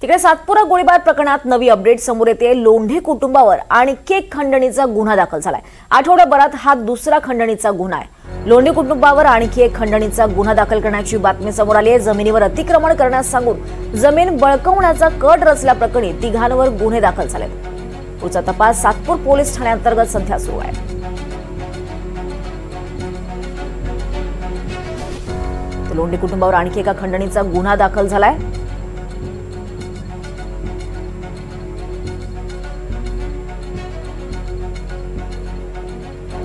तिकडे सातपुरा गोळीबार प्रकरणात नवी अपडेट समोर येते। लोंढे कुटुंबावर आणखी एक खंडणीचा गुन्हा दाखल झालाय। आठवड्याभरात हा दुसरा खंडणीचा गुन्हा आहे। लोंढे कुटुंबावर आणखी एक खंडणीचा गुन्हा दाखल करण्याची बातमी समोर आली आहे। जमिनीवर अतिक्रमण करण्यास सांगून जमीन बळकावण्याचा कट रचल्याप्रकरणी तिघांवर गुन्हे दाखल झालेत। पुढचा तपास सातपूर पोलीस ठाण्याअंतर्गत सध्या सुरू आहे। लोंढे कुटुंबावर आणखी एका खंडणीचा गुन्हा दाखल झालाय।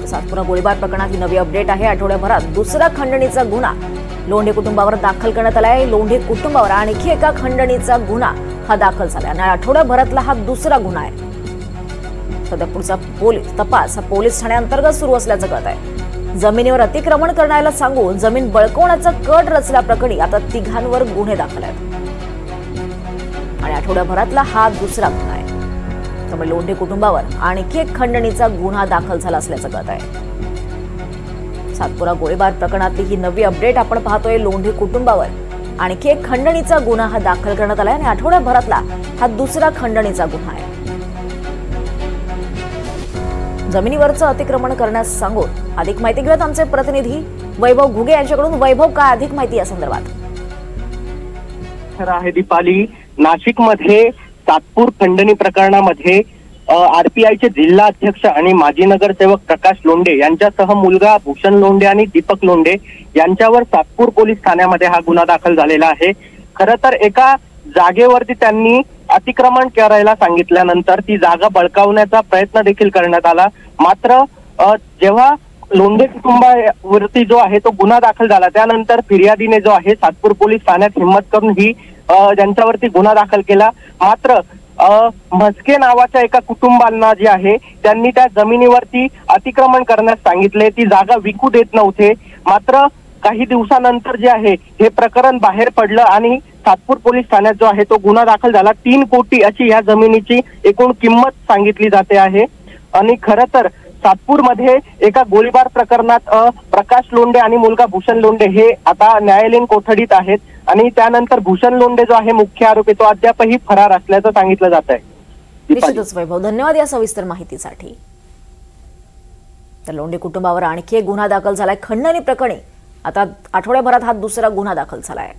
सातपुरा गोळीबार प्रकरणात ही नवी अपडेट आहे। आठवड्याभरात दुसरा खंडणीचा गुन्हा लोंढे कुटुंबावर दाखल करण्यात आलाय। लोंढे कुटुंबावर आणखी एका खंडणीचा गुन्हा हा दाखल झालाय आणि आठवड्याभरातला हा दुसरा गुन्हा आहे। सध्या पुढचा तपास हा पोलीस ठाण्याअंतर्गत सुरू असल्याचं कळत आहे। जमिनीवर अतिक्रमण करण्याला सांगून जमीन बळकावण्याचा कट रचल्याप्रकरणी आता तिघांवर गुन्हे दाखल आहेत आणि आठवड्याभरातला हा दुसरा गुन्हा आहे। त्यामुळे लोंढे कुटुंबावर आणखी एक खंडणीचा गुन्हा दाखल झाला असल्याचं कळत आहे। सातपुरा गोळीबार प्रकरणातली ही नवी अपडेट आपण पाहतोय। लोंढे कुटुंबावर आणखी एक खंडणीचा गुन्हा हा दाखल करण्यात आलाय आणि आठवड्याभरातला हा दुसरा खंडणीचा गुन्हा आहे। जमिनीवरचं अतिक्रमण करण्यास सांगून अधिक माहिती घेत आमचे प्रतिनिधी वैभव घुगे यांच्याकडून। वैभव, काय अधिक माहिती या संदर्भात? खरं आहे दीपाली, नाशिकमध्ये सातपूर खंडणी प्रकरणामध्ये आरपीआयचे जिल्हा अध्यक्ष आणि माजी नगरसेवक प्रकाश लोंढे यांच्यासह मुलगा भूषण लोंढे आणि दीपक लोंढे यांच्यावर सातपूर पोलीस ठाण्यामध्ये हा गुन्हा दाखल झालेला आहे। खरं तर एका जागेवरती त्यांनी अतिक्रमण करायला सांगितल्यानंतर ती जागा बळकावण्याचा प्रयत्न देखील करण्यात आला। मात्र जेव्हा लोंढे कुटुंबावरती जो आहे तो गुन्हा दाखल झाला त्यानंतर फिर्यादीने जो आहे सातपूर पोलीस ठाण्यात हिंमत करून ही ज्यांच्यावरती गुन्हा दाखल केला। मात्र म्हस्के नावाच्या एका कुटुंबांना जे आहे त्यांनी त्या जमिनीवरती अतिक्रमण करण्यास सांगितले, ती जागा विकू देत नव्हते। मात्र काही दिवसानंतर जे आहे हे प्रकरण बाहेर पडलं आणि सातपूर पोलीस ठाण्यात जो आहे तो गुन्हा दाखल झाला। 3 कोटी अशी या जमिनीची एकूण किंमत सांगितली जाते आहे। आणि खरं तर सातपूरमध्ये एका गोळीबार प्रकरणात प्रकाश लोंढे आणि मुलगा भूषण लोंढे हे आता न्यायालयीन कोठडीत आहेत आणि त्यानंतर भूषण लोंढे जो आहे मुख्य आरोपी तो अद्यापही फरार असल्याचं सांगितलं जात आहे। निश्चितच वैभव, धन्यवाद या सविस्तर माहितीसाठी। तर लोंढे कुटुंबावर आणखी एक गुन्हा दाखल झालाय खंडणी प्रकरणी। आता आठवड्याभरात हा दुसरा गुन्हा दाखल झालाय।